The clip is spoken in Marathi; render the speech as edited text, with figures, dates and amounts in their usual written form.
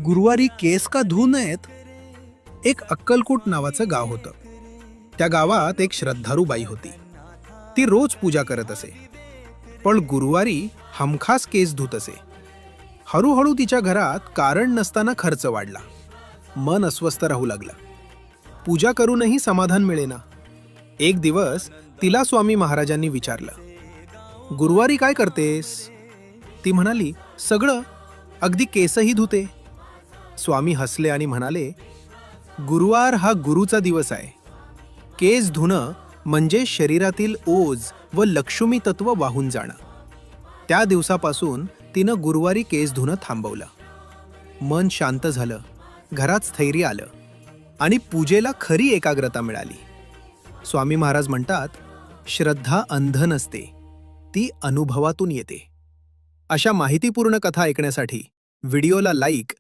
गुरुवारी केस का धू नयेत. एक अक्कलकोट नावाचं गाव होतं. त्या गावात एक श्रद्धाळू बाई होती. ती रोज पूजा करत असे, पण गुरुवारी हमखास केस धुत असे. हळूहळू तिच्या घरात कारण नसताना खर्च वाढला. मन अस्वस्थ राहू लागलं. पूजा करूनही समाधान मिळेना. एक दिवस तिला स्वामी महाराजांनी विचारलं, गुरुवारी काय करतेस? ती म्हणाली, सगळं, अगदी केसही धुते. स्वामी हसले आणि म्हणाले, गुरुवार हा गुरुचा दिवस आहे. केस धुणं म्हणजे शरीरातील ओझ व लक्ष्मी तत्व वाहून जाणं. त्या दिवसापासून तिनं गुरुवारी केस धुणं थांबवलं. मन शांत झालं, घरात स्थैर्य आलं आणि पूजेला खरी एकाग्रता मिळाली. स्वामी महाराज म्हणतात, श्रद्धा अंध नसते, ती अनुभवातून येते. अशा माहितीपूर्ण कथा ऐकण्यासाठी व्हिडिओला लाईक